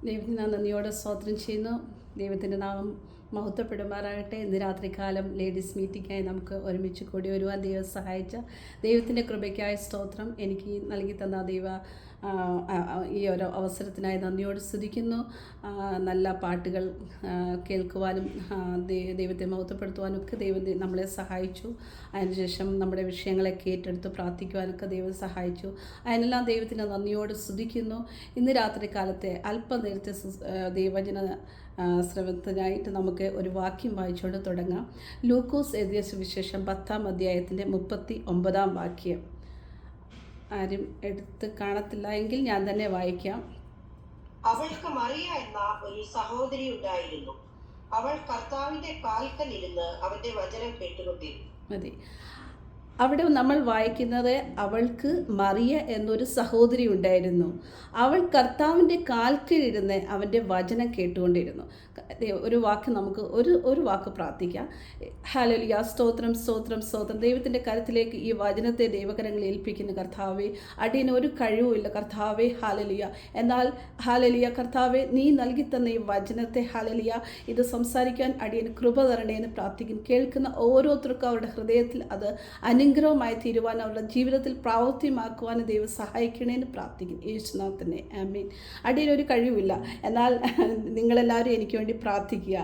ദൈവത്തിന് ഞാൻ നന്ദിയോടെ സ്തോത്രം ചെയ്യുന്നു. ദൈവത്തിൻ്റെ നാമം മഹത്വപ്പെടുമാറാകട്ടെ. ഇന്ന് രാത്രികാലം ലേഡീസ് മീറ്റിംഗായി നമുക്ക് ഒരുമിച്ച് കൂടി വരുവാൻ ദൈവം സഹായിച്ച ദൈവത്തിൻ്റെ കൃപയ്ക്കായ സ്തോത്രം. എനിക്ക് നൽകി തന്ന ഈ ഒരു അവസരത്തിനായി നന്ദിയോട് സ്തുതിക്കുന്നു. നല്ല പാട്ടുകൾ കേൾക്കുവാനും ദൈവത്തെ മഹത്വപ്പെടുത്തുവാനും ഒക്കെ ദൈവം നമ്മളെ സഹായിച്ചു. അതിനുശേഷം നമ്മുടെ വിഷയങ്ങളൊക്കെ ഏറ്റെടുത്ത് പ്രാർത്ഥിക്കുവാനൊക്കെ ദൈവം സഹായിച്ചു. അതിനെല്ലാം ദൈവത്തിന് നന്ദിയോട് സ്തുതിക്കുന്നു. ഇന്ന് രാത്രികാലത്തെ അല്പനേരത്തെ ദൈവവചന ശ്രവത്തിനായിട്ട് നമുക്ക് ഒരു വാക്യം വായിച്ചുകൊണ്ട് തുടങ്ങാം. ലൂക്കോസ് എഴുതിയ സുവിശേഷം 10-ാം അധ്യായത്തിൻ്റെ 39-ാം വാക്യം. ആരും എടുത്ത് കാണത്തില്ല എങ്കിൽ ഞാൻ തന്നെ വായിക്കാം. അവൾക്ക് മറിയ എന്ന ഒരു സഹോദരി ഉണ്ടായിരുന്നു. അവൾ കർത്താവിന്റെ കാൽക്കൽ ഇരുന്ന് അവന്റെ വചനം കേട്ടുകൊണ്ടിരുന്നു. മതി. അവിടെ നമ്മൾ വായിക്കുന്നത് അവൾക്ക് മറിയ എന്നൊരു സഹോദരി ഉണ്ടായിരുന്നു. അവൾ കർത്താവിൻ്റെ കാൽക്കലിരുന്ന് അവൻ്റെ വചനം കേട്ടുകൊണ്ടിരുന്നു. ഒരു വാക്ക് നമുക്ക് ഒരു വാക്ക് പ്രാർത്ഥിക്കാം. ഹല്ലേലൂയ, സ്തോത്രം സ്തോത്രം സ്തോത്രം. ദൈവത്തിൻ്റെ കരത്തിലേക്ക് ഈ വചനത്തെ ദൈവകരങ്ങളിൽ ഏൽപ്പിക്കുന്ന കർത്താവേ, അടിയന് ഒരു കഴിവുമില്ല കർത്താവേ. ഹല്ലേലൂയ. എന്നാൽ ഹല്ലേലൂയ കർത്താവേ, നീ നൽകി തന്ന ഈ വചനത്തെ ഹല്ലേലൂയ ഇത് സംസാരിക്കാൻ അടിയന് കൃപ തരണേ എന്ന് പ്രാർത്ഥിക്കുന്നു. കേൾക്കുന്ന ഓരോരുത്തർക്കും അവരുടെ ഹൃദയത്തിൽ അത് അനുഗ്രഹമായി തീരുവാൻ, അവരുടെ ജീവിതത്തിൽ പ്രാവർത്തികമാക്കുവാനും ദൈവം സഹായിക്കണേന്ന് പ്രാർത്ഥിക്കുന്നു. യേശുനാഥനെ ആമേൻ. അടിയനൊരു കഴിവില്ല, എന്നാൽ നിങ്ങളെല്ലാവരും എനിക്ക് വേണ്ടി പ്രാർത്ഥിക്കുക.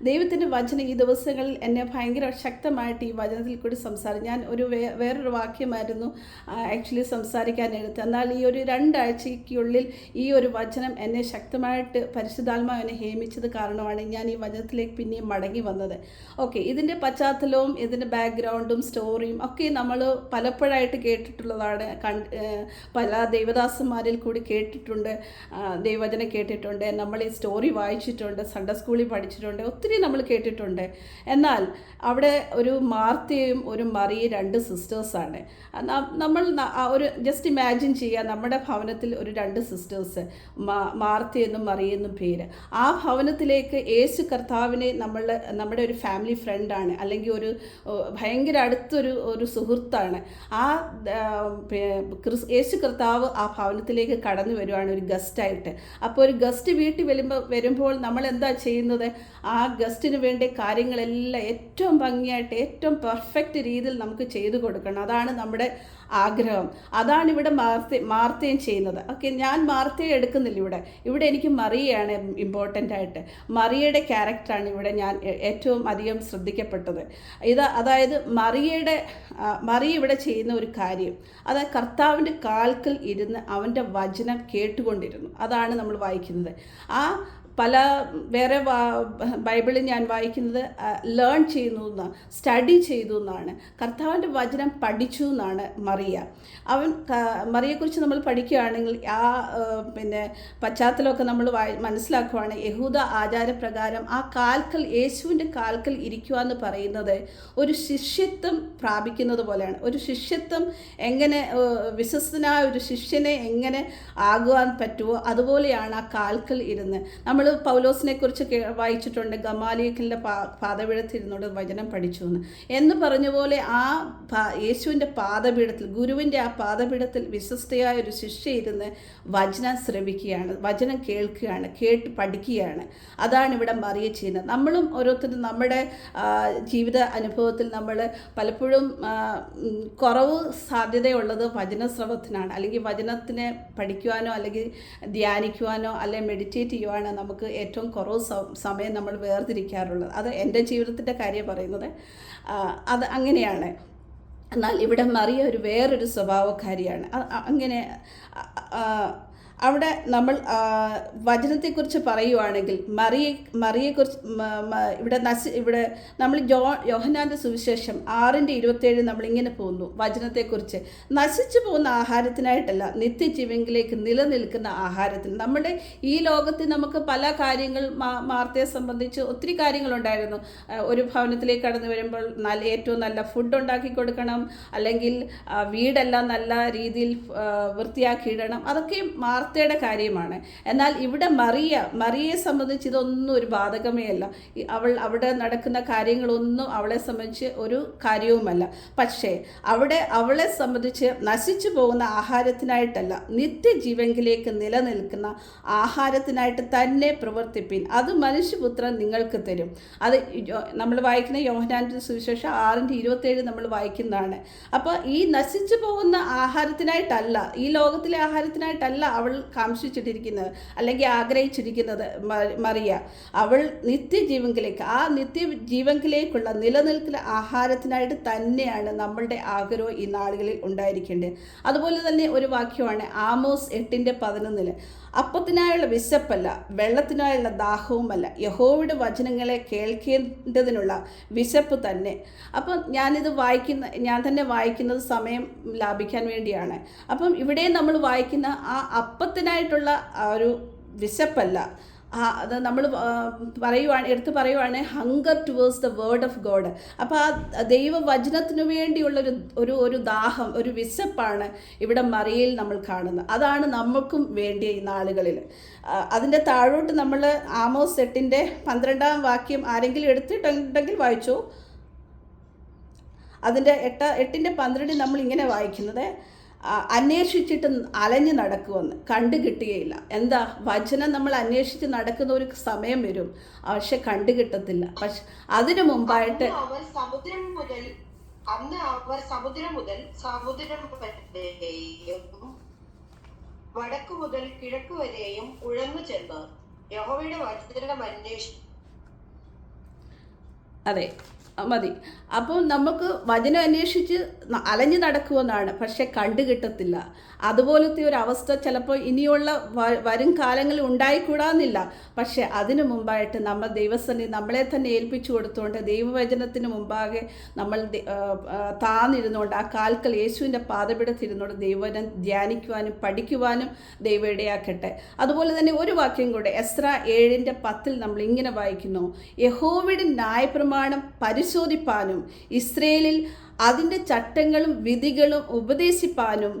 ദൈവത്തിൻ്റെ വചനം ഈ ദിവസങ്ങളിൽ എന്നെ ഭയങ്കര ശക്തമായിട്ട് ഈ വചനത്തിൽ കൂടി ഞാൻ വേറൊരു വാക്യമായിരുന്നു ആക്ച്വലി സംസാരിക്കാനെടുത്ത്. എന്നാൽ ഈ ഒരു 2 ആഴ്ചയ്ക്കുള്ളിൽ ഈ ഒരു വചനം എന്നെ ശക്തമായിട്ട് പരിശുദ്ധാത്മാവ് എന്നെ ഹേമിച്ചത് കാരണമാണ് ഞാൻ ഈ വചനത്തിലേക്ക് പിന്നെയും മടങ്ങി വന്നത്. ഓക്കെ, ഇതിൻ്റെ പശ്ചാത്തലവും ഇതിൻ്റെ ബാക്ക്ഗ്രൗണ്ടും സ്റ്റോറിയും ഒക്കെ നമ്മൾ പലപ്പോഴായിട്ട് കേട്ടിട്ടുള്ളതാണ്. പല ദൈവദാസന്മാരിൽ കൂടി കേട്ടിട്ടുണ്ട്, ദൈവവചനം കേട്ടിട്ടുണ്ട്, നമ്മൾ ഈ സ്റ്റോറി വായിച്ചിട്ടുണ്ട്, സൺഡേ സ്കൂളിൽ പഠിച്ചിട്ടുണ്ട്, ഒത്തിരി നമ്മൾ കേട്ടിട്ടുണ്ട്. എന്നാൽ അവിടെ ഒരു മാർത്തയും ഒരു മറിയയും 2 സിസ്റ്റേഴ്സാണ്. നമ്മൾ ഒരു ജസ്റ്റ് ഇമാജിൻ ചെയ്യുക, നമ്മുടെ ഭവനത്തിൽ ഒരു 2 സിസ്റ്റേഴ്സ്, മാർത്തയെന്നും മറിയെന്നും പേര്. ആ ഭവനത്തിലേക്ക് യേശു കർത്താവിനെ നമ്മുടെ ഒരു ഫാമിലി ഫ്രണ്ടാണ്, അല്ലെങ്കിൽ ഒരു ഭയങ്കര അടുത്തൊരു സുഹൃത്താണ്. ആ യേശു കർത്താവ് ആ ഭവനത്തിലേക്ക് കടന്നു വരുവാണ് ഒരു ഗസ്റ്റായിട്ട്. അപ്പോൾ ഒരു ഗസ്റ്റ് വീട്ടിൽ വരുമ്പോൾ നമ്മൾ എന്താ ചെയ്യുന്നത്? ആ ഗസ്റ്റിന് വേണ്ട കാര്യങ്ങളെല്ലാം ഏറ്റവും ഭംഗിയായിട്ട് ഏറ്റവും പെർഫെക്റ്റ് രീതിയിൽ നമുക്ക് ചെയ്തു കൊടുക്കണം. അതാണ് നമ്മുടെ ആഗ്രഹം. അതാണ് ഇവിടെ മാർത്തയും ചെയ്യുന്നത്. ഓക്കെ, ഞാൻ മാർത്തയെ എടുക്കുന്നില്ല. ഇവിടെ എനിക്ക് മറിയയാണ് ഇമ്പോർട്ടൻ്റ് ആയിട്ട്. മറിയയുടെ ക്യാരക്ടറാണ് ഇവിടെ ഞാൻ ഏറ്റവും അധികം ശ്രദ്ധിക്കപ്പെട്ടത്. അതായത് മറിയ ഇവിടെ ചെയ്യുന്ന ഒരു കാര്യം, അതായത് കർത്താവിൻ്റെ കാൽക്കൽ ഇരുന്ന് അവൻ്റെ വചനം കേട്ടുകൊണ്ടിരുന്നു. അതാണ് നമ്മൾ വായിക്കുന്നത്. വേറെ ബൈബിളിൽ ഞാൻ വായിക്കുന്നത് ലേൺ ചെയ്യുന്നു എന്നാണ്, സ്റ്റഡി ചെയ്തു എന്നാണ്. കർത്താവിൻ്റെ വചനം പഠിച്ചു എന്നാണ് മറിയ. മറിയെക്കുറിച്ച് നമ്മൾ പഠിക്കുകയാണെങ്കിൽ പശ്ചാത്തലമൊക്കെ നമ്മൾ മനസ്സിലാക്കുവാണ്. യഹൂദ ആചാരപ്രകാരം ആ യേശുവിൻ്റെ കാൽക്കൽ ഇരിക്കുക എന്ന് പറയുന്നത് ഒരു ശിഷ്യത്വം പ്രാപിക്കുന്നത് പോലെയാണ്. ഒരു ശിഷ്യത്വം എങ്ങനെ, വിശ്വസ്തനായ ഒരു ശിഷ്യനെ എങ്ങനെ ആകുവാൻ പറ്റുമോ അതുപോലെയാണ് ആ കാൽക്കൽ ഇരുന്ന്. നമ്മൾ പൗലോസിനെ കുറിച്ച് വായിച്ചിട്ടുണ്ട്, ഗമാലിയലിൻ്റെ പാദപീഠത്തിരുന്നോട് വചനം പഠിച്ചു എന്ന് പറഞ്ഞ പോലെ ആ യേശുവിൻ്റെ പാദപീഠത്തിൽ, ഗുരുവിൻ്റെ ആ പാദപീഠത്തിൽ വിശ്വസ്തയായ ഒരു ശിഷ്യ ഇരുന്ന് വചനം ശ്രവിക്കുകയാണ്, വചനം കേൾക്കുകയാണ്, കേട്ട് പഠിക്കുകയാണ്. അതാണ് ഇവിടെ മറിയ ചെയ്യുന്നത്. നമ്മളും ഓരോരുത്തരും നമ്മുടെ ജീവിത അനുഭവത്തിൽ നമ്മൾ പലപ്പോഴും കുറവ് സാധ്യതയുള്ളത് വചനശ്രവത്തിനാണ്, അല്ലെങ്കിൽ വചനത്തിനെ പഠിക്കുവാനോ അല്ലെങ്കിൽ ധ്യാനിക്കുവാനോ അല്ലെങ്കിൽ മെഡിറ്റേറ്റ് ചെയ്യുവാനോ നമുക്ക് ഏറ്റവും കുറവ് സമയം നമ്മൾ വേർതിരിക്കാറുള്ളത്. അത് എൻ്റെ ജീവിതത്തിൻ്റെ കാര്യം പറയുന്നത്. അത് അങ്ങനെയാണ്. എന്നാൽ ഇവിടെ മറിയ വേറൊരു സ്വഭാവക്കാരിയാണ്. അങ്ങനെ അവിടെ നമ്മൾ വചനത്തെക്കുറിച്ച് പറയുവാണെങ്കിൽ മറിയെക്കുറിച്ച് ഇവിടെ നമ്മൾ യോഹന്നാൻ്റെ സുവിശേഷം 6:27 നമ്മളിങ്ങനെ പോകുന്നു. വചനത്തെക്കുറിച്ച് നശിച്ചു പോകുന്ന ആഹാരത്തിനായിട്ടല്ല, നിത്യജീവനിലേക്ക് നിലനിൽക്കുന്ന ആഹാരത്തിന്. നമ്മുടെ ഈ ലോകത്തിൽ നമുക്ക് പല കാര്യങ്ങൾ, മാർത്തയെ സംബന്ധിച്ച് ഒത്തിരി കാര്യങ്ങളുണ്ടായിരുന്നു. ഒരു ഭവനത്തിലേക്ക് കടന്നു വരുമ്പോൾ ഏറ്റവും നല്ല ഫുഡ് ഉണ്ടാക്കി കൊടുക്കണം, അല്ലെങ്കിൽ വീടെല്ലാം നല്ല രീതിയിൽ വൃത്തിയാക്കിയിടണം. അതൊക്കെ മാർത്തയുടെ കാര്യമാണ്. എന്നാൽ ഇവിടെ മറിയയെ സംബന്ധിച്ച് ഇതൊന്നും ഒരു ബാധകമേ അല്ല. അവിടെ നടക്കുന്ന കാര്യങ്ങളൊന്നും അവളെ സംബന്ധിച്ച് ഒരു കാര്യവുമല്ല. പക്ഷേ അവിടെ അവളെ സംബന്ധിച്ച് നശിച്ചു പോകുന്ന ആഹാരത്തിനായിട്ടല്ല, നിത്യജീവങ്കിലേക്ക് നിലനിൽക്കുന്ന ആഹാരത്തിനായിട്ട് തന്നെ പ്രവർത്തിപ്പിൻ, അത് മനുഷ്യപുത്രൻ നിങ്ങൾക്ക് തരും. അത് നമ്മൾ വായിക്കുന്ന യോഹന്നാന്റെ സുവിശേഷം 6:27 നമ്മൾ വായിക്കുന്നതാണ്. അപ്പോൾ ഈ നശിച്ചു പോകുന്ന ആഹാരത്തിനായിട്ടല്ല, ഈ ലോകത്തിലെ ആഹാരത്തിനായിട്ടല്ല അവൾ കാംക്ഷിച്ചിട്ടിരിക്കുന്നത് അല്ലെങ്കിൽ ആഗ്രഹിച്ചിരിക്കുന്നത് മറിയ. അവൾ നിത്യജീവങ്കിലേക്ക്, ആ നിത്യജീവങ്കിലേക്കുള്ള നിലനിൽക്കുന്ന ആഹാരത്തിനായിട്ട് തന്നെയാണ് നമ്മളുടെ ആഗ്രഹം ഈ നാളുകളിൽ ഉണ്ടായിരിക്കേണ്ടത്. അതുപോലെ തന്നെ ഒരു വാക്യമാണ് ആമോസ് 8:11. അപ്പത്തിനായുള്ള വിശപ്പല്ല, വെള്ളത്തിനായുള്ള ദാഹവുമല്ല, യഹോവയുടെ വചനങ്ങളെ കേൾക്കേണ്ടതിനുള്ള വിശപ്പ് തന്നെ. അപ്പം ഞാൻ തന്നെ വായിക്കുന്നത് സമയം ലാഭിക്കാൻ വേണ്ടിയാണ്. അപ്പം ഇവിടെ നമ്മൾ വായിക്കുന്ന ആ അപ്പത്തിനായിട്ടുള്ള ഒരു വിശപ്പല്ല, അത് നമ്മൾ എടുത്തു പറയുവാണ് hunger towards the word of God. അപ്പോൾ ആ ദൈവവചനത്തിനു വേണ്ടിയുള്ള ഒരു ദാഹം, ഒരു വിശപ്പാണ് ഇവിടെ മറിയയിൽ നമ്മൾ കാണുന്നത്. അതാണ് നമുക്കും വേണ്ടിയ ഈ നാളുകളിൽ. അതിൻ്റെ താഴോട്ട് നമ്മൾ ആമോസ് 8:12 വാക്യം ആരെങ്കിലും എടുത്തിട്ടുണ്ടെങ്കിൽ വായിച്ചു. അതിൻ്റെ 8:12 നമ്മൾ ഇങ്ങനെ വായിക്കുന്നത്, അന്വേഷിച്ചിട്ട് അലഞ്ഞു നടക്കുമെന്ന്, കണ്ടു കിട്ടുകയില്ല. എന്താ, വചനം നമ്മൾ അന്വേഷിച്ച് നടക്കുന്ന ഒരു സമയം വരും, പക്ഷെ കണ്ടു കിട്ടത്തില്ല. പക്ഷെ അതിനു മുമ്പായിട്ട് അവർ സമുദ്രം മുതൽ സമുദ്രം വരെയും വടക്കു മുതൽ കിഴക്ക് വരെയും ഉഴന്നു ചെന്ന് യഹോവയുടെ വചനം അന്വേഷിച്ചു. അതെ, മതി. അപ്പോൾ നമുക്ക് വചനം അന്വേഷിച്ച് അലഞ്ഞു നടക്കുമെന്നാണ്, പക്ഷെ കണ്ടു കിട്ടത്തില്ല. അതുപോലത്തെ ഒരു അവസ്ഥ ചിലപ്പോൾ ഇനിയുള്ള വരും കാലങ്ങളിൽ ഉണ്ടായിക്കൂടാന്നില്ല. പക്ഷെ അതിനു മുമ്പായിട്ട് നമ്മൾ ദൈവസന്നിധി നമ്മളെ തന്നെ ഏൽപ്പിച്ചു കൊടുത്തുകൊണ്ട് ദൈവവചനത്തിന് മുമ്പാകെ നമ്മൾ താന്നിരുന്നുകൊണ്ട് ആ കാൽക്കൽ യേശുവിൻ്റെ പാദപീഠത്തിരുന്നുകൊണ്ട് ദൈവവചനം ധ്യാനിക്കുവാനും പഠിക്കുവാനും ദൈവം ഇടയാക്കട്ടെ. അതുപോലെ തന്നെ ഒരു വാക്യം കൂടെ എസ്രാ 7:10 നമ്മൾ ഇങ്ങനെ വായിക്കുന്നു, യഹോവയുടെ ന്യായപ്രമാണം പരിശോധിപ്പാനും ഇസ്രയേലിൽ അതിൻ്റെ ചട്ടങ്ങളും വിധികളും ഉപദേശിപ്പാനും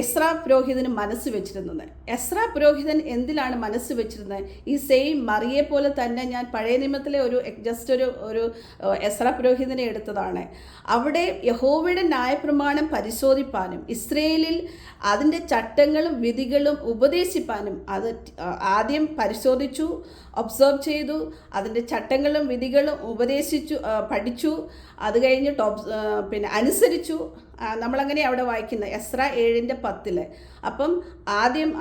എസ്രാ പുരോഹിതന് മനസ്സ് വെച്ചിരുന്നത്. എസ്രാ പുരോഹിതൻ എന്തിലാണ് മനസ്സ് വെച്ചിരുന്നത്? ഈ സെയിം മറിയെ പോലെ തന്നെ ഞാൻ പഴയ നിയമത്തിലെ ഒരു എസ്രാ പുരോഹിതനെ എടുത്തതാണ്. അവിടെ യഹോവയുടെ ന്യായപ്രമാണം പരിശോധിപ്പാനും ഇസ്രയേലിൽ അതിൻ്റെ ചട്ടങ്ങളും വിധികളും ഉപദേശിപ്പാനും. അത് ആദ്യം പരിശോധിച്ചു, ഒബ്സർവ് ചെയ്തു, അതിൻ്റെ ചട്ടങ്ങളും വിധികളും ഉപദേശിച്ചു, പഠിച്ചു, അത് കഴിഞ്ഞിട്ട് അനുസരിച്ചു. നമ്മളങ്ങനെ അവിടെ വായിക്കുന്നത് എസ്രാ 7:10. അപ്പം ആദ്യം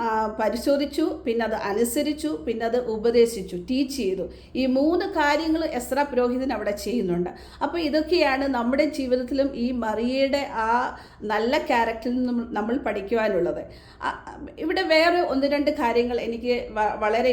പരിശോധിച്ചു, പിന്നെ അത് അനുസരിച്ചു, പിന്നെ അത് ഉപദേശിച്ചു, ടീച്ച് ചെയ്തു. ഈ 3 കാര്യങ്ങൾ എസ്രാ പുരോഹിതൻ അവിടെ ചെയ്യുന്നുണ്ട്. അപ്പോൾ ഇതൊക്കെയാണ് നമ്മുടെ ജീവിതത്തിലും ഈ മറിയയുടെ ആ നല്ല ക്യാരക്ടറിൽ നിന്നും നമ്മൾ പഠിക്കുവാനുള്ളത്. ഇവിടെ വേറെ 1-2 കാര്യങ്ങൾ എനിക്ക് വളരെ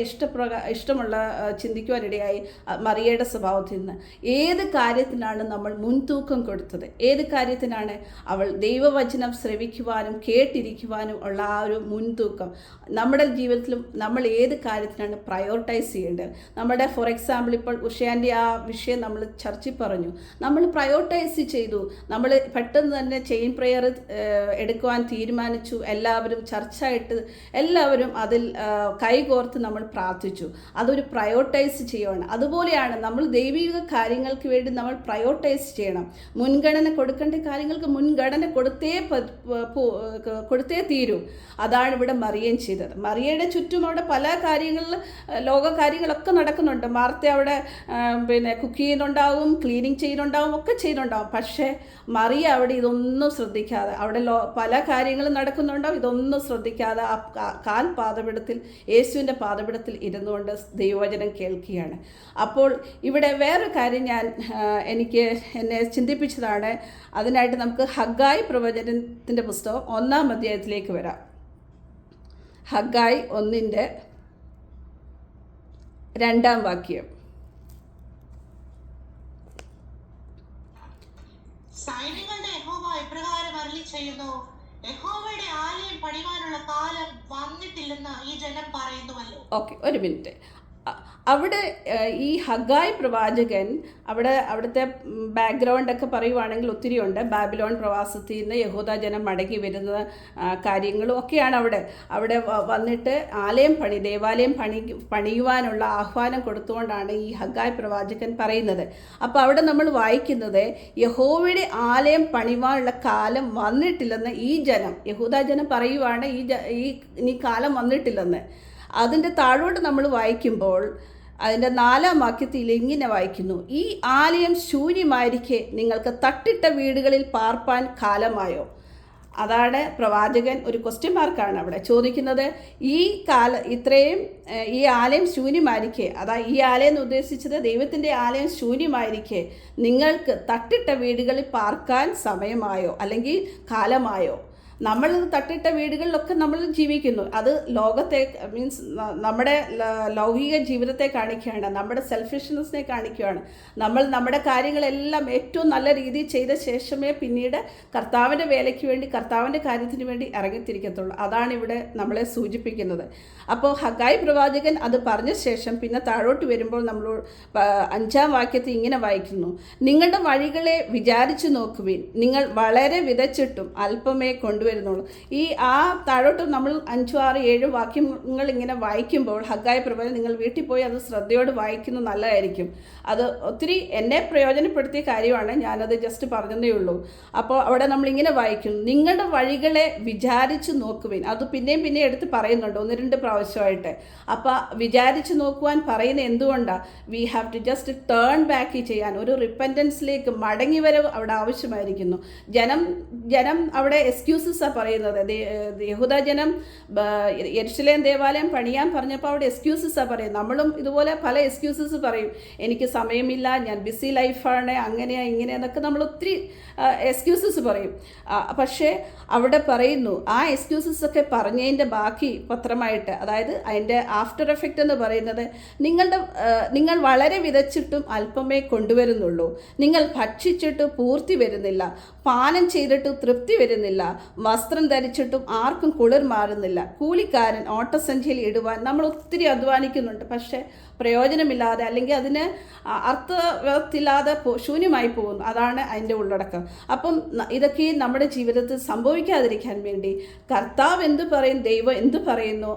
ഇഷ്ടമുള്ള ചിന്തിക്കുവാനിടയായി മറിയയുടെ സ്വഭാവത്തിൽ നിന്ന്. ഏത് കാര്യത്തിനാണ് നമ്മൾ മുൻതൂക്കം കൊടുത്തത്? ഏത് കാര്യത്തിനാണ് അവൾ ദൈവവചനം ശ്രവിക്കുവാനും കേട്ടിരിക്കുവാനും ഉള്ള ആ ഒരു മുൻതൂക്കം? നമ്മുടെ ജീവിതത്തിലും നമ്മൾ ഏത് കാര്യത്തിനാണ് പ്രയോറിറ്റൈസ് ചെയ്യേണ്ടത്? നമ്മുടെ ഫോർ എക്സാമ്പിൾ ഇപ്പോൾ ഉഷയാൻ്റെ ആ വിഷയം നമ്മൾ ചർച്ചയിൽ പറഞ്ഞു, നമ്മൾ പ്രയോറിറ്റൈസ് ചെയ്തു. നമ്മൾ പെട്ടെന്ന് തന്നെ ചെയിൻ പ്രെയർ എടുക്കുവാൻ തീരുമാനിച്ചു. എല്ലാവരും ചർച്ചയായിട്ട് എല്ലാവരും അതിൽ കൈകോർത്ത് നമ്മൾ പ്രാർത്ഥിച്ചു. അതൊരു പ്രയോറിറ്റൈസ് ചെയ്യുകയാണ്. അതുപോലെയാണ് നമ്മൾ ദൈവിക കാര്യങ്ങൾക്ക് വേണ്ടി നമ്മൾ പ്രയോറിറ്റൈസ് ചെയ്യണം. മുൻഗണന കൊടുക്കേണ്ട കാര്യങ്ങൾക്ക് മുൻഗണന കൊടുത്തേ തീരൂ. അതാണ് ഇവിടെ മറിയയും ചെയ്തത്. മറിയയുടെ ചുറ്റും അവിടെ പല കാര്യങ്ങളിൽ ലോക കാര്യങ്ങളൊക്കെ നടക്കുന്നുണ്ട്. മാർത്ത അവിടെ കുക്ക് ചെയ്യുന്നുണ്ടാവും, ക്ലീനിങ് ചെയ്യുന്നുണ്ടാവും, ഒക്കെ ചെയ്യുന്നുണ്ടാവും. പക്ഷേ മറിയ അവിടെ ഇതൊന്നും ശ്രദ്ധിക്കാതെ, അവിടെ പല കാര്യങ്ങളും നടക്കുന്നുണ്ടാവും, ഇതൊന്നും ശ്രദ്ധിക്കാതെ ആ പാദപീഠത്തിൽ യേശുവിൻ്റെ പാദപീഠത്തിൽ ഇരുന്നുകൊണ്ട് ദൈവവചനം കേൾക്കുകയാണ്. അപ്പോൾ ഇവിടെ വേറൊരു കാര്യം എന്നെ ചിന്തിപ്പിച്ചതാണ്. അതിനായിട്ട് നമുക്ക് ഹഗ്ഗായി പ്രവചനത്തിൻ്റെ പുസ്തകം 1-ാം അധ്യായത്തിലേക്ക് വരാം. ഹഗ്ഗായി 1:2 വാക്യം. സൈന്യങ്ങളുടെ യഹോവ ഇപ്രകാരം അരുളിച്ചെയ്യുന്നു, യഹോവയുടെ ആലയം പണിവാനുള്ള കാലം വന്നിട്ടില്ലെന്ന് ഈ ജനം പറയുന്നുവല്ലോ. ഓക്കെ, ഒരു മിനിറ്റ്. അവിടെ ഈ ഹഗായ് പ്രവാചകൻ അവിടുത്തെ ബാക്ക്ഗ്രൗണ്ടൊക്കെ പറയുവാണെങ്കിൽ ഒത്തിരി ഉണ്ട്. ബാബിലോൺ പ്രവാസത്തിൽ നിന്ന് യഹൂദ ജനം മടങ്ങി വരുന്ന കാര്യങ്ങളും ഒക്കെയാണ് അവിടെ വന്നിട്ട് ദേവാലയം പണിയുവാനുള്ള ആഹ്വാനം കൊടുത്തുകൊണ്ടാണ് ഈ ഹഗായ് പ്രവാചകൻ പറയുന്നത്. അപ്പോൾ അവിടെ നമ്മൾ വായിക്കുന്നത് യഹോവയുടെ ആലയം പണിയുവാനുള്ള കാലം വന്നിട്ടില്ലെന്ന് ഈ ജനം, യഹൂദ ജനം പറയുവാണ് ഇനി കാലം വന്നിട്ടില്ലെന്ന്. അതിൻ്റെ താഴോട്ട് നമ്മൾ വായിക്കുമ്പോൾ അതിൻ്റെ 4-ാം വാക്യത്തിൽ ഇങ്ങനെ വായിക്കുന്നു: ഈ ആലയം ശൂന്യമായിരിക്കെ നിങ്ങൾക്ക് തട്ടിട്ട വീടുകളിൽ പാർപ്പാൻ കാലമായോ? അതാണ് പ്രവാചകൻ ഒരു ക്വസ്റ്റ്യൻ മാർക്കാണ് അവിടെ ചോദിക്കുന്നത്. ഈ ആലയം ശൂന്യമായിരിക്കെ, ഈ ആലയം എന്ന് ഉദ്ദേശിച്ചത് ദൈവത്തിൻ്റെ ആലയം ശൂന്യമായിരിക്കെ നിങ്ങൾക്ക് തട്ടിട്ട വീടുകളിൽ പാർക്കാൻ സമയമായോ അല്ലെങ്കിൽ കാലമായോ? നമ്മൾ തട്ടിട്ട വീടുകളിലൊക്കെ നമ്മൾ ജീവിക്കുന്നു. അത് ലോകത്തെ മീൻസ് നമ്മുടെ ലൗകിക ജീവിതത്തെ കാണിക്കുകയാണ്, നമ്മുടെ സെൽഫിഷ്നെസ്സിനെ കാണിക്കുകയാണ്. നമ്മൾ നമ്മുടെ കാര്യങ്ങളെല്ലാം ഏറ്റവും നല്ല രീതിയിൽ ചെയ്ത ശേഷമേ പിന്നീട് കർത്താവിൻ്റെ വേലയ്ക്ക് വേണ്ടി, കർത്താവിൻ്റെ കാര്യത്തിന് വേണ്ടി ഇറങ്ങിത്തിരിക്കത്തുള്ളൂ. അതാണ് ഇവിടെ നമ്മളെ സൂചിപ്പിക്കുന്നത്. അപ്പോൾ ഹഗായ് പ്രവാചകൻ അത് പറഞ്ഞ ശേഷം പിന്നെ താഴോട്ട് വരുമ്പോൾ നമ്മൾ 5-ാം വാക്യത്തിൽ ഇങ്ങനെ വായിക്കുന്നു: നിങ്ങളുടെ വഴികളെ വിചാരിച്ചു നോക്കുവിൻ, നിങ്ങൾ വളരെ വിതച്ചിട്ടും അല്പമേ കൊണ്ടുവരുന്നുള്ളൂ. താഴോട്ട് നമ്മൾ 5, 6, 7 വാക്യങ്ങൾ ഇങ്ങനെ വായിക്കുമ്പോൾ ഹഗായ് പ്രവാചകൻ, നിങ്ങൾ വീട്ടിൽ പോയി അത് ശ്രദ്ധയോട് വായിക്കുന്നത് നല്ലതായിരിക്കും. അത് ഒത്തിരി എന്നെ പ്രയോജനപ്പെടുത്തിയ കാര്യമാണ്, ഞാനത് ജസ്റ്റ് പറഞ്ഞതേ ഉള്ളൂ. അപ്പോൾ അവിടെ നമ്മളിങ്ങനെ വായിക്കുന്നു: നിങ്ങളുടെ വഴികളെ വിചാരിച്ചു നോക്കുവിൻ. അത് പിന്നെയും എടുത്ത് പറയുന്നുണ്ട് 1-2 പ്രാവശ്യമായിട്ട്. അപ്പോൾ വിചാരിച്ചു നോക്കുവാൻ പറയുന്നത് എന്തുകൊണ്ടാണ്? We have to just turn back ചെയ്യാൻ, ഒരു റിപ്പൻറ്റൻസിലേക്ക് മടങ്ങി വരവ് അവിടെ ആവശ്യമായിരിക്കുന്നു. ജനം അവിടെ എക്സ്ക്യൂസസാണ് പറയുന്നത്. യഹൂദ ജനം യെരുശലേം ദേവാലയം പണിയാൻ പറഞ്ഞപ്പോൾ അവിടെ എക്സ്ക്യൂസസാണ് പറയുന്നത്. നമ്മളും ഇതുപോലെ പല എക്സ്ക്യൂസസ് പറയും. എനിക്ക് സമയമില്ല, ഞാൻ ബിസി ലൈഫാണ്, ഇങ്ങനെയെന്നൊക്കെ നമ്മൾ ഒത്തിരി എക്സ്ക്യൂസസ് പറയും. പക്ഷേ അവിടെ പറയുന്നു, ആ എക്സ്ക്യൂസസ് ഒക്കെ പറഞ്ഞതിൻ്റെ ബാക്കി പത്രമായിട്ട്, അതായത് അതിൻ്റെ ആഫ്റ്റർ എഫക്റ്റ് എന്ന് പറയുന്നത്, നിങ്ങൾ വളരെ വിതച്ചിട്ടും അല്പമേ കൊണ്ടുവരുന്നുള്ളൂ, നിങ്ങൾ ഭക്ഷിച്ചിട്ട് പൂർത്തി വരുന്നില്ല, പാനം ചെയ്തിട്ട് തൃപ്തി വരുന്നില്ല, വസ്ത്രം ധരിച്ചിട്ടും ആർക്കും കുളിർ മാറുന്നില്ല, കൂലിക്കാരൻ ഓട്ടസഞ്ചിയിൽ ഇടുവാൻ നമ്മൾ ഒത്തിരി അധ്വാനിക്കുന്നുണ്ട്, പക്ഷേ പ്രയോജനമില്ലാതെ അല്ലെങ്കിൽ അതിന് അർത്ഥത്തില്ലാതെ ശൂന്യമായി പോകുന്നു. അതാണ് അതിൻ്റെ ഉള്ളടക്കം. അപ്പം ഇതൊക്കെ നമ്മുടെ ജീവിതത്തിൽ സംഭവിക്കാതിരിക്കാൻ വേണ്ടി കർത്താവ് എന്ത് പറയും, ദൈവം എന്ത് പറയുന്നു,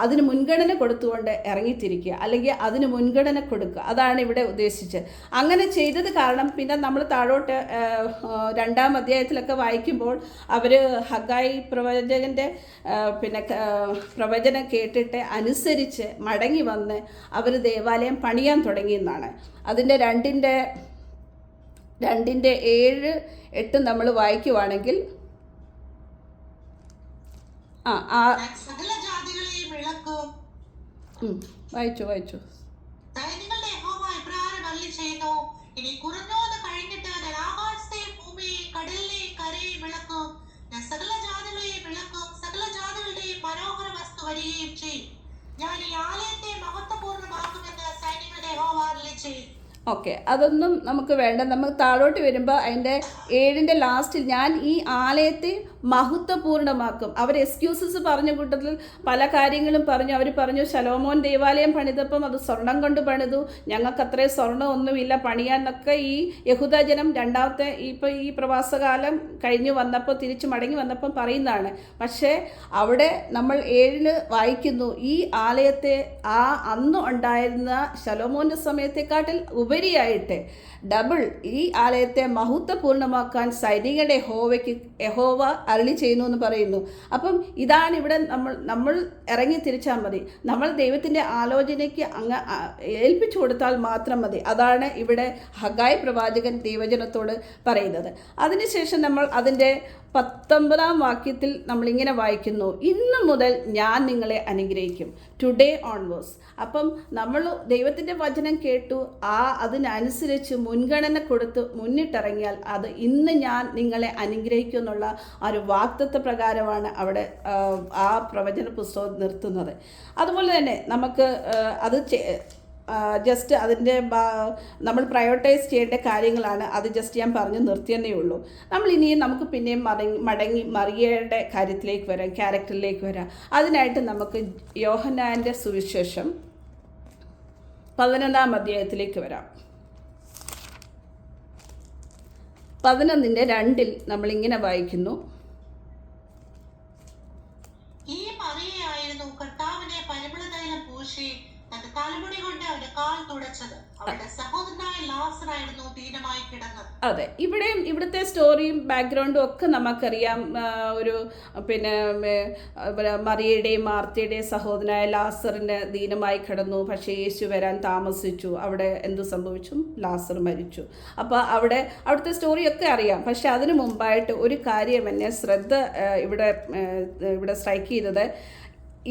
അതിന് മുൻഗണന കൊടുത്തുകൊണ്ട് ഇറങ്ങിത്തിരിക്കുക, അല്ലെങ്കിൽ അതിന് മുൻഗണന കൊടുക്കുക. അതാണ് ഇവിടെ ഉദ്ദേശിച്ചത്. അങ്ങനെ ചെയ്തത് കാരണം പിന്നെ നമ്മൾ താഴോട്ട് 2-ാം അധ്യായത്തിലൊക്കെ വായിക്കുമ്പോൾ അവർ ഹഗായ് പ്രവചകൻ്റെ പ്രവചനം കേട്ടിട്ട് അനുസരിച്ച് മടങ്ങി വന്ന് അവർ ദേവാലയം പണിയാൻ തുടങ്ങിയെന്നാണ്. അതിൻ്റെ 2-ന്റെ 7, 8 നമ്മൾ വായിക്കുവാണെങ്കിൽ സകല ജാതികളെയും വിളക്കും. വായിച്ചു. സൈന്യങ്ങളുടെ യഹോവ ഇപ്രകാരം അരുളിച്ചെയ്യുന്നു: ഇനി കുറഞ്ഞോന്ന് കഴിഞ്ഞിട്ട് ഞാൻ ആകാശത്തെയും ഭൂമിയെയും കടലിനെയും കരയെയും വിളക്കും. ഞാൻ സകല ജാതികളെയും വിളക്കും, സകല ജാതികളുടെയും മനോഹര വസ്തു വരികയും ചെയ്യും. ഞാൻ ഈ ആലയത്തെ മഹത്വപൂർണ്ണമാക്കുമെന്ന് സൈന്യങ്ങളുടെ യഹോവ അരുളിച്ചെയ്യുന്നു. ഓക്കെ, അതൊന്നും നമുക്ക് വേണ്ട. നമ്മൾ താഴോട്ട് വരുമ്പോൾ അതിൻ്റെ 7-ന്റെ ലാസ്റ്റിൽ ഞാൻ ഈ ആലയത്തെ മഹത്വപൂർണ്ണമാക്കും. അവർ എക്സ്ക്യൂസസ് പറഞ്ഞ കൂട്ടത്തിൽ പല കാര്യങ്ങളും അവർ പറഞ്ഞു ശലോമോൻ ദേവാലയം പണിതപ്പം അത് സ്വർണം കൊണ്ട് പണിതു, ഞങ്ങൾക്ക് അത്രയും സ്വർണ്ണം ഒന്നുമില്ല പണിയാൻ എന്നൊക്കെ ഈ യഹൂദ ജനം ഇപ്പോൾ ഈ പ്രവാസകാലം കഴിഞ്ഞ് വന്നപ്പോൾ തിരിച്ച് മടങ്ങി വന്നപ്പം പറയുന്നതാണ്. പക്ഷേ അവിടെ നമ്മൾ 7 വായിക്കുന്നു, ഈ ആലയത്തെ അന്ന് ഉണ്ടായിരുന്ന ശലോമോൻ്റെ സമയത്തെക്കാട്ടിൽ ഉപരിയായിട്ട് ഡബിൾ ഈ ആലയത്തെ മഹത്വപൂർണ്ണമാക്കാൻ സൈനികരുടെ യഹോവ അരുളി ചെയ്യുന്നു എന്ന് പറയുന്നു. അപ്പം ഇതാണ് ഇവിടെ നമ്മൾ ഇറങ്ങി തിരിച്ചാൽ മതി. നമ്മൾ ദൈവത്തിൻ്റെ ആലോചനയ്ക്ക് ഏൽപ്പിച്ചു കൊടുത്താൽ മാത്രം മതി. അതാണ് ഇവിടെ ഹഗായ് പ്രവാചകൻ ദൈവജനത്തോട് പറയുന്നത്. അതിനുശേഷം നമ്മൾ അതിൻ്റെ 19-ാം വാക്യത്തിൽ നമ്മളിങ്ങനെ വായിക്കുന്നു: ഇന്നു മുതൽ ഞാൻ നിങ്ങളെ അനുഗ്രഹിക്കും, ടുഡേ ഓൺവേഴ്സ്. അപ്പം നമ്മൾ ദൈവത്തിൻ്റെ വചനം കേട്ടു, അതിനനുസരിച്ച് മുൻഗണന കൊടുത്ത് മുന്നിട്ടിറങ്ങിയാൽ അത് ഇന്ന് ഞാൻ നിങ്ങളെ അനുഗ്രഹിക്കും എന്നുള്ള ഒരു വാഗ്ദത്ത പ്രകാരമാണ് അവിടെ ആ പ്രവചന പുസ്തകം നിർത്തുന്നത്. അതുപോലെ തന്നെ നമുക്ക് ജസ്റ്റ് അതിൻ്റെ നമ്മൾ പ്രയോറിറ്റൈസ് ചെയ്യേണ്ട കാര്യങ്ങളാണ്. അത് ജസ്റ്റ് ഞാൻ പറഞ്ഞു നിർത്തിയെന്നേ ഉള്ളൂ. നമ്മൾ ഇനിയും നമുക്ക് പിന്നെയും മടങ്ങി മറിയയുടെ കാര്യത്തിലേക്ക് വരാം, ക്യാരക്ടറിലേക്ക് വരാം. അതിനായിട്ട് നമുക്ക് യോഹന്നാൻ്റെ സുവിശേഷം 11-ാം അധ്യായത്തിലേക്ക് വരാം. 11:2 നമ്മളിങ്ങനെ വായിക്കുന്നു. ഈ മറിയയായിരുന്നു കർത്താവിനെ പരിമളതൈലം പൂശി തന്റെ തലമുടി കൊണ്ട് അവന്റെ കാൽ തുടച്ചത്. അവരുടെ സഹോദരനായ ലാസറായിരുന്നു ദീനമായി കിടന്നത്. അതെ, ഇവിടുത്തെ സ്റ്റോറിയും ബാക്ക്ഗ്രൗണ്ടും ഒക്കെ നമുക്കറിയാം. ഒരു പിന്നെ മറിയയുടെയും മാർത്തയുടെയും സഹോദരനായ ലാസറിന് ദീനമായി കിടന്നു. പക്ഷേ യേശു വരാൻ താമസിച്ചു. അവിടെ എന്തു സംഭവിച്ചു? ലാസർ മരിച്ചു. അപ്പോൾ അവിടുത്തെ സ്റ്റോറിയൊക്കെ അറിയാം. പക്ഷെ അതിനു മുമ്പായിട്ട് ഒരു കാര്യം എന്നെ ഇവിടെ സ്ട്രൈക്ക് ചെയ്തത്,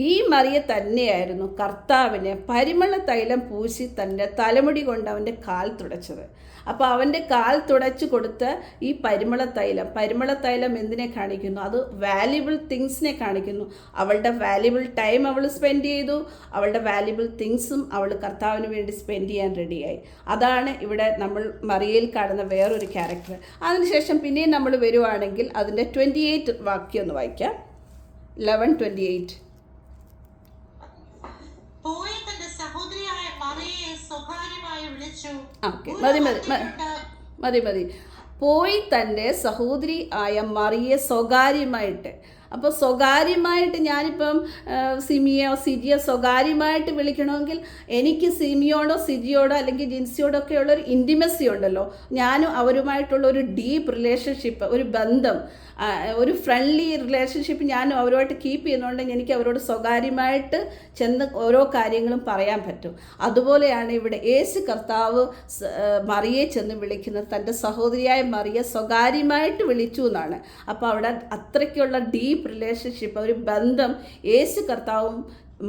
ഈ മറിയ തന്നെയായിരുന്നു കർത്താവിനെ പരിമള തൈലം പൂശി തൻ്റെ തലമുടി കൊണ്ട് അവൻ്റെ കാൽ തുടച്ചത്. അപ്പോൾ അവൻ്റെ കാൽ തുടച്ചു കൊടുത്ത് ഈ പരിമള തൈലം എന്തിനെ കാണിക്കുന്നു? അത് വാല്യുബിൾ തിങ്സിനെ കാണിക്കുന്നു. അവളുടെ വാല്യുബിൾ ടൈം അവൾ സ്പെൻഡ് ചെയ്തു. അവളുടെ വാല്യുബിൾ തിങ്സും അവൾ കർത്താവിന് വേണ്ടി സ്പെൻഡ് ചെയ്യാൻ റെഡിയായി. അതാണ് ഇവിടെ നമ്മൾ മറിയയിൽ കാണുന്ന വേറൊരു ക്യാരക്ടർ. അതിനുശേഷം പിന്നെയും നമ്മൾ വരുവാണെങ്കിൽ അതിൻ്റെ 28 വാക്യം ഒന്ന് വായിക്കാം. 11:28. പോയി തന്റെ സഹോദരിയായ മറിയയെ സ്വകാര്യമായി വിളിച്ചു. മതി. പോയി തൻ്റെ സഹോദരി ആയ മറിയെ സ്വകാര്യമായിട്ട്. അപ്പോൾ സ്വകാര്യമായിട്ട് ഞാനിപ്പം സിമിയോ സിജിയോ സ്വകാര്യമായിട്ട് വിളിക്കണമെങ്കിൽ എനിക്ക് സിമിയോടോ സിജിയോടോ അല്ലെങ്കിൽ ജിൻസിയോടോ ഒക്കെ ഉള്ളൊരു ഇൻറ്റിമസി ഉണ്ടല്ലോ. ഞാനും അവരുമായിട്ടുള്ള ഒരു ഡീപ്പ് റിലേഷൻഷിപ്പ്, ഒരു ബന്ധം, ഒരു ഫ്രണ്ട്ലി റിലേഷൻഷിപ്പ് ഞാനും അവരുമായിട്ട് കീപ്പ് ചെയ്യുന്നതുകൊണ്ട് എനിക്ക് അവരോട് സ്വകാര്യമായിട്ട് ചെന്ന് ഓരോ കാര്യങ്ങളും പറയാൻ പറ്റും. അതുപോലെയാണ് ഇവിടെ യേശു കർത്താവ് മറിയെ ചെന്ന് വിളിക്കുന്നത്. തൻ്റെ സഹോദരിയായ മറിയെ സ്വകാര്യമായിട്ട് വിളിച്ചു എന്നാണ്. അപ്പോൾ അവിടെ അത്രയ്ക്കുള്ള ഡീപ്പ് റിലേഷൻഷിപ്പ്, ഒരു ബന്ധം യേശു കർത്താവും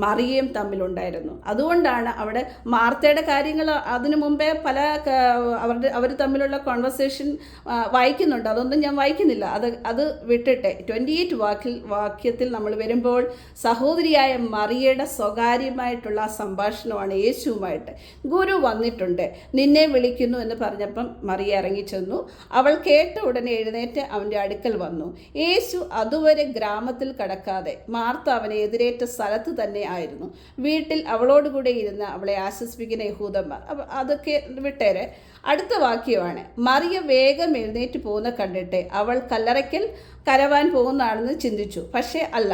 മറിയയും തമ്മിലുണ്ടായിരുന്നു. അതുകൊണ്ടാണ് അവിടെ മാർത്തയുടെ കാര്യങ്ങൾ അതിനു മുമ്പേ അവർ തമ്മിലുള്ള കോൺവെർസേഷൻ വായിക്കുന്നുണ്ട്. അതൊന്നും ഞാൻ വായിക്കുന്നില്ല. അത് വിട്ടിട്ട് 28 വാക്യത്തിൽ നമ്മൾ വരുമ്പോൾ സഹോദരിയായ മറിയയുടെ സ്വകാര്യമായിട്ടുള്ള ആ സംഭാഷണമാണ് യേശുവുമായിട്ട്. ഗുരു വന്നിട്ടുണ്ട്, നിന്നെ വിളിക്കുന്നു എന്ന് പറഞ്ഞപ്പം മറിയ ഇറങ്ങിച്ചെന്നു. അവൾ കേട്ട ഉടനെ എഴുന്നേറ്റ് അവൻ്റെ അടുക്കൽ വന്നു. യേശു അതുവരെ ഗ്രാമത്തിൽ കടക്കാതെ മാർത്ത അവനെ എതിരേറ്റ സ്ഥലത്ത് തന്നെ ആയിരുന്നു. വീട്ടിൽ അവളോടുകൂടെ ഇരുന്ന് അവളെ ആശ്വസിപ്പിക്കുന്ന യഹൂദന്മാർ. അതൊക്കെ വിട്ടേരെ. അടുത്ത വാക്യമാണ്, മറിയ വേഗം എഴുന്നേറ്റ് പോകുന്ന കണ്ടിട്ട് അവൾ കല്ലറയ്ക്കൽ കരവാൻ പോകുന്നതാണെന്ന് ചിന്തിച്ചു. പക്ഷേ അല്ല,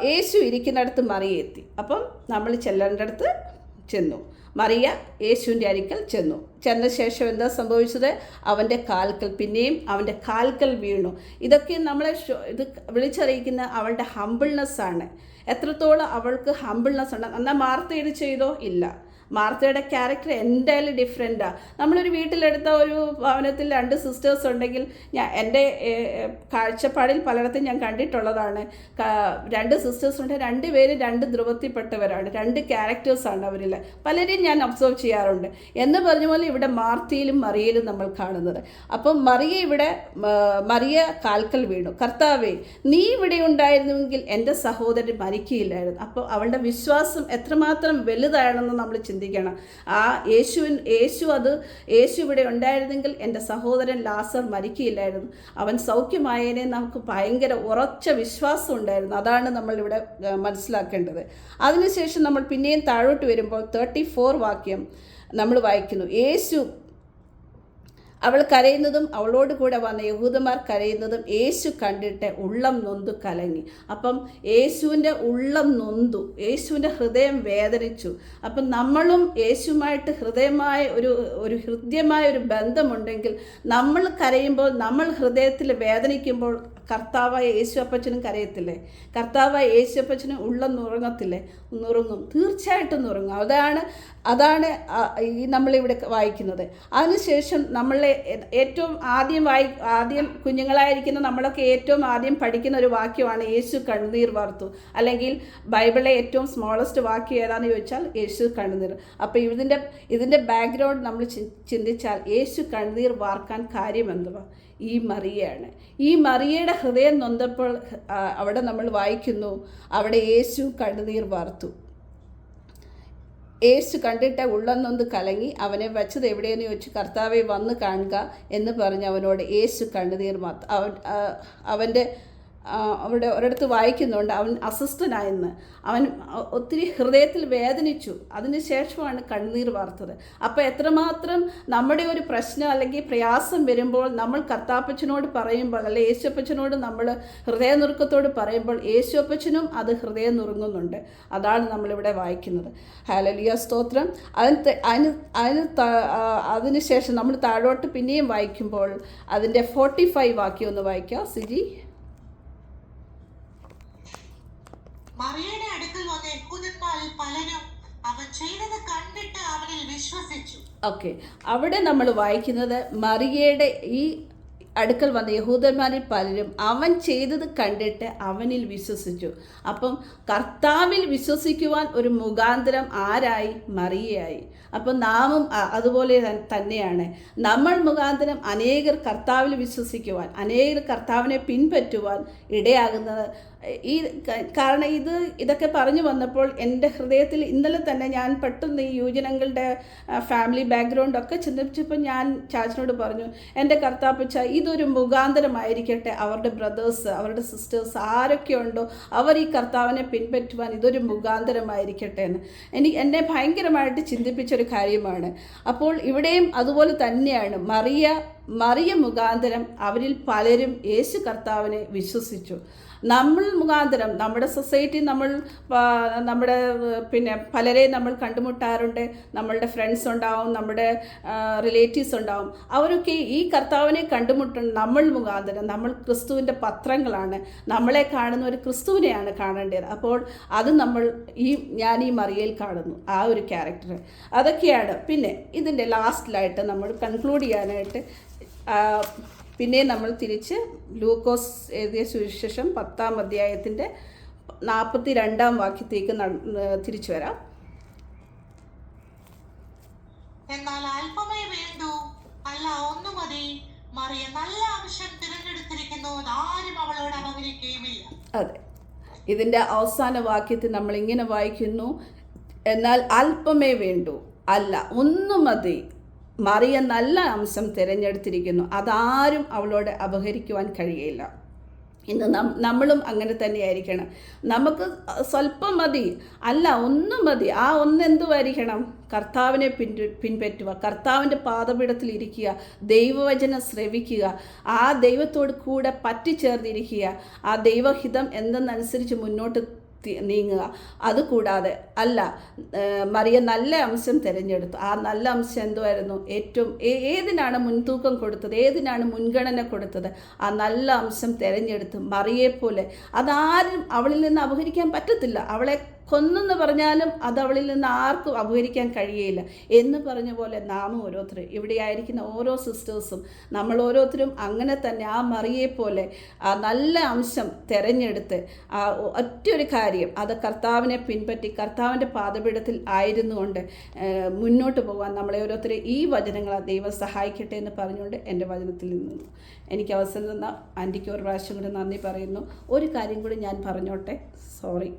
യേശു ഇരിക്കുന്നിടത്ത് മറിയ എത്തി. അപ്പം നമ്മൾ ചെല്ലേണ്ടടുത്ത് ചെന്നു. മറിയ യേശുവിൻ്റെ അരിക്കൽ ചെന്ന ശേഷം എന്താ സംഭവിച്ചത്? അവൻ്റെ കാൽക്കൽ, പിന്നെയും അവൻ്റെ കാൽക്കൽ വീണു. ഇതൊക്കെ നമ്മളെ ഇത് വിളിച്ചറിയിക്കുന്ന അവളുടെ ഹമ്പിൾനെസ്സാണ്. എത്രത്തോളം അവൾക്ക് ഹമ്പിൾനെസ് ഉണ്ട്. എന്നാൽ മാർത്ത ഇത് ചെയ്തോ? ഇല്ല. മാർത്തയുടെ ക്യാരക്ടർ എന്തായാലും ഡിഫറെൻറ്റാണ്. നമ്മളൊരു വീട്ടിലെടുത്ത ഒരു ഭവനത്തിൽ 2 സിസ്റ്റേഴ്സ് ഉണ്ടെങ്കിൽ എൻ്റെ കാഴ്ചപ്പാടിൽ പലയിടത്തും ഞാൻ കണ്ടിട്ടുള്ളതാണ്. 2 സിസ്റ്റേഴ്സ് ഉണ്ട്, 2 പേര് 2 ധ്രുവത്തിൽപ്പെട്ടവരാണ്, 2 ക്യാരക്ടേഴ്സാണ് അവരിൽ. പലരെയും ഞാൻ ഒബ്സർവ് ചെയ്യാറുണ്ട്. എന്ന് പറഞ്ഞ പോലെ ഇവിടെ മാർത്തയിലും മറിയയിലും നമ്മൾ കാണുന്നത്. അപ്പം മറിയ കാൽക്കൽ വീണു. കർത്താവേ, നീ ഇവിടെ ഉണ്ടായിരുന്നുവെങ്കിൽ എൻ്റെ സഹോദരൻ മരിക്കുകയില്ലായിരുന്നു. അപ്പോൾ അവളുടെ വിശ്വാസം എത്രമാത്രം വലുതാണെന്ന് നമ്മൾ ചിന്തിക്കണം. ആ യേശു ഇവിടെ ഉണ്ടായിരുന്നെങ്കിൽ എൻ്റെ സഹോദരൻ ലാസർ മരിക്കുകയില്ലായിരുന്നു, അവൻ സൗഖ്യമായതിനെ നമുക്ക് ഭയങ്കര ഉറച്ച വിശ്വാസം ഉണ്ടായിരുന്നു. അതാണ് നമ്മളിവിടെ മനസ്സിലാക്കേണ്ടത്. അതിനുശേഷം നമ്മൾ പിന്നെയും താഴോട്ട് വരുമ്പോൾ 34 വാക്യം നമ്മൾ വായിക്കുന്നു. അവൾ കരയുന്നതും അവളോട് കൂടെ വന്ന യഹൂദന്മാർ കരയുന്നതും യേശു കണ്ടിട്ട് ഉള്ളം നൊന്തു കലങ്ങി. അപ്പം യേശുവിൻ്റെ ഉള്ളം നൊന്തു, യേശുവിൻ്റെ ഹൃദയം വേദനിച്ചു. അപ്പം നമ്മളും യേശുവുമായിട്ട് ഹൃദ്യമായ ഒരു ബന്ധമുണ്ടെങ്കിൽ, നമ്മൾ കരയുമ്പോൾ, നമ്മൾ ഹൃദയത്തിൽ വേദനിക്കുമ്പോൾ കർത്താവായ യേശു അപ്പച്ചനും കരയത്തില്ലേ? കർത്താവായ യേശു അപ്പച്ചനും ഉള്ളം നുറങ്ങത്തില്ലേ? നുറുങ്ങും, തീർച്ചയായിട്ടും നുറുങ്ങും. അതാണ് ഈ നമ്മളിവിടെ വായിക്കുന്നത്. അതിനുശേഷം നമ്മളെ ഏറ്റവും ആദ്യം കുഞ്ഞുങ്ങളായിരിക്കുന്ന നമ്മളൊക്കെ ഏറ്റവും ആദ്യം പഠിക്കുന്ന ഒരു വാക്യമാണ് യേശു കണ്ണുനീർ വാർത്തു. അല്ലെങ്കിൽ ബൈബിളിലെ ഏറ്റവും സ്മോളസ്റ്റ് വാക്യം ഏതാണെന്ന് ചോദിച്ചാൽ യേശു കണ്ണുനീർ. അപ്പോൾ ഇതിൻ്റെ ബാക്ക്ഗ്രൗണ്ട് നമ്മൾ ചിന്തിച്ചാൽ യേശു കണ്ണുനീർ വാർക്കാൻ കാര്യം എന്തുവാ? ഈ മറിയയാണ്. ഈ മറിയയുടെ ഹൃദയം നൊന്തപ്പോൾ അവിടെ നമ്മൾ വായിക്കുന്നു, അവിടെ യേശു കണ്ണുനീർ വാർത്തു. യേശു കണ്ടിട്ട് ഉള്ളൊന്നൊന്ന് കലങ്ങി, അവനെ വച്ചത് എവിടെയെന്ന് ചോദിച്ചു. കർത്താവെ വന്ന് കാണുക എന്ന് പറഞ്ഞ് അവനോട് യേശു കണ്ണുനീർ അവൻ്റെ അവിടെ ഒരിടത്ത് വായിക്കുന്നുണ്ട്, അവൻ അസ്വസ്ഥനായെന്ന്. അവൻ ഒത്തിരി ഹൃദയത്തിൽ വേദനിച്ചു. അതിനുശേഷമാണ് കണ്ണുനീർ വാർത്തത്. അപ്പോൾ എത്രമാത്രം നമ്മുടെ ഒരു പ്രശ്നം അല്ലെങ്കിൽ പ്രയാസം വരുമ്പോൾ നമ്മൾ കർത്താപ്പച്ചനോട് പറയുമ്പോൾ, അല്ലെ യേശുപ്പച്ചനോട് നമ്മൾ ഹൃദയനുറുക്കത്തോട് പറയുമ്പോൾ യേശുപ്പച്ചനും അത് ഹൃദയം നുറുങ്ങുന്നുണ്ട്. അതാണ് നമ്മളിവിടെ വായിക്കുന്നത്. ഹല്ലേലൂയ, സ്തോത്രം. അതിനുശേഷം നമ്മൾ താഴോട്ട് പിന്നെയും വായിക്കുമ്പോൾ അതിൻ്റെ 45 വാക്യം ഒന്ന് വായിക്കാം സിജി. മറിയയുടെ അടുക്കൽ വന്ന യഹൂദന്മാരിൽ പലരും അവൻ ചെയ്തത് കണ്ടിട്ട് അവനിൽ വിശ്വസിച്ചു. ഓക്കെ, അവിടെ നമ്മൾ വായിക്കുന്നത് മറിയയുടെ ഈ അടുക്കൽ വന്ന യഹൂദന്മാരിൽ പലരും അവൻ ചെയ്തത് കണ്ടിട്ട് അവനിൽ വിശ്വസിച്ചു. അപ്പം കർത്താവിൽ വിശ്വസിക്കുവാൻ ഒരു മുഖാന്തരം ആരായി? മറിയയായി. അപ്പം നാമും അതുപോലെ തന്നെയാണ്. നമ്മൾ മുഖാന്തരം അനേകർ കർത്താവിൽ വിശ്വസിക്കുവാൻ, അനേകർ കർത്താവിനെ പിൻപറ്റുവാൻ ഇടയാകുന്നത് കാരണം ഇതൊക്കെ പറഞ്ഞു വന്നപ്പോൾ എൻ്റെ ഹൃദയത്തിൽ ഇന്നലെ തന്നെ ഞാൻ പെട്ടെന്ന് ഈ യുവജനങ്ങളുടെ ഫാമിലി ബാക്ക്ഗ്രൗണ്ടൊക്കെ ചിന്തിച്ചപ്പോൾ ഞാൻ ചാച്ചനോട് പറഞ്ഞു, എൻ്റെ കർത്താപ്പച്ച ഇതൊരു മുഖാന്തരമായിരിക്കട്ടെ. അവരുടെ ബ്രദേഴ്സ്, അവരുടെ സിസ്റ്റേഴ്സ് ആരൊക്കെ ഉണ്ടോ അവർ ഈ കർത്താവിനെ പിൻപറ്റുവാൻ ഇതൊരു മുഖാന്തരമായിരിക്കട്ടെ എന്ന് എന്നെ ഭയങ്കരമായിട്ട് ചിന്തിപ്പിച്ചൊരു കാര്യമാണ്. അപ്പോൾ ഇവിടെയും അതുപോലെ തന്നെയാണ്. മറിയ മുഖാന്തരം അവരിൽ പലരും യേശു കർത്താവിനെ വിശ്വസിച്ചു. നമ്മൾ മുഖാന്തരം നമ്മുടെ സൊസൈറ്റി നമ്മുടെ പലരെ നമ്മൾ കണ്ടുമുട്ടാറുണ്ട്. നമ്മളുടെ ഫ്രണ്ട്സ് ഉണ്ടാവും, നമ്മുടെ റിലേറ്റീവ്സ് ഉണ്ടാവും. അവരൊക്കെ ഈ കർത്താവിനെ കണ്ടുമുട്ടുന്ന നമ്മൾ മുഖാന്തരം. നമ്മൾ ക്രിസ്തുവിൻ്റെ പത്രങ്ങളാണ്. നമ്മളെ കാണുന്ന ഒരു ക്രിസ്തുവിനെയാണ് കാണേണ്ടത്. അപ്പോൾ അത് ഞാൻ ഈ മറിയയിൽ കാണുന്നു ആ ഒരു ക്യാരക്ടർ. അതൊക്കെയാണ്. പിന്നെ ഇതിൻ്റെ ലാസ്റ്റിലായിട്ട് നമ്മൾ കൺക്ലൂഡ് ചെയ്യാനായിട്ട് പിന്നെ നമ്മൾ തിരിച്ച് ലൂക്കോസ് എഴുതിയ സുവിശേഷം 10-ാം അധ്യായത്തിൻ്റെ 42-ാം വാക്യത്തേക്ക് തിരിച്ചു വരാം. എന്നാൽ അല്പമേ വേണ്ടൂ, അല്ല ഒന്നു മതി. മറിയ നല്ല അംശം തിരഞ്ഞെടുത്തിരിക്കുന്നു, ആരും അവളോട് അപകരിക്കുകയുമില്ല. അതെ, ഇതിൻ്റെ അവസാന വാക്യത്തിൽ നമ്മൾ ഇങ്ങനെ വായിക്കുന്നു, എന്നാൽ അല്പമേ വേണ്ടൂ, അല്ല ഒന്നു മതി. മറിയ നല്ല അംശം തിരഞ്ഞെടുത്തിരിക്കുന്നു, അതാരും അവളോട് അപഹരിക്കുവാൻ കഴിയില്ല. ഇന്ന് നമ്മളും അങ്ങനെ തന്നെയായിരിക്കണം. നമുക്ക് സ്വല്പം മതി, അല്ല ഒന്നും മതി. ആ ഒന്നെന്തുമായിരിക്കണം? കർത്താവിനെ പിൻപറ്റുക, കർത്താവിൻ്റെ പാദപീഠത്തിൽ ഇരിക്കുക, ദൈവവചനം ശ്രവിക്കുക, ആ ദൈവത്തോട് കൂടെ പറ്റിച്ചേർന്നിരിക്കുക, ആ ദൈവഹിതം എന്തെന്നനുസരിച്ച് മുന്നോട്ട് നീങ്ങുക. അതുകൂടാതെ അല്ല, മറിയ നല്ല അംശം തിരഞ്ഞെടുത്തു. ആ നല്ല അംശം എന്തുമായിരുന്നു? ഏതിനാണ് മുൻതൂക്കം കൊടുത്തത്, ഏതിനാണ് മുൻഗണന കൊടുത്തത്? ആ നല്ല അംശം തിരഞ്ഞെടുത്ത് മറിയെപ്പോലെ അതാരും അവളിൽ നിന്ന് അപഹരിക്കാൻ പറ്റത്തില്ല. അവളെ കൊന്നെന്ന് പറഞ്ഞാലും അത് അവളിൽ നിന്ന് ആർക്കും അപഹരിക്കാൻ കഴിയില്ല എന്ന് പറഞ്ഞ പോലെ നാമും ഓരോരുത്തരും ഇവിടെ ആയിരിക്കുന്ന ഓരോ സിസ്റ്റേഴ്സും നമ്മൾ ഓരോരുത്തരും അങ്ങനെ തന്നെ ആ മറിയെപ്പോലെ ആ നല്ല അംശം തിരഞ്ഞെടുത്ത് ആ ഒറ്റൊരു കാര്യം, അത് കർത്താവിനെ പിൻപറ്റി കർത്താവിൻ്റെ പാദപീഠത്തിൽ ആയിരുന്നുകൊണ്ട് മുന്നോട്ട് പോകാൻ നമ്മളെ ഓരോരുത്തരും ഈ വചനങ്ങളെ ദൈവം സഹായിക്കട്ടെ എന്ന് പറഞ്ഞുകൊണ്ട് എൻ്റെ വചനത്തിൽ നിന്നു എനിക്ക് അവസരം തന്ന ആൻറ്റിക്ക് ഒരു പ്രാവശ്യം കൂടി നന്ദി പറയുന്നു. ഒരു കാര്യം കൂടി ഞാൻ പറഞ്ഞോട്ടെ, സോറി.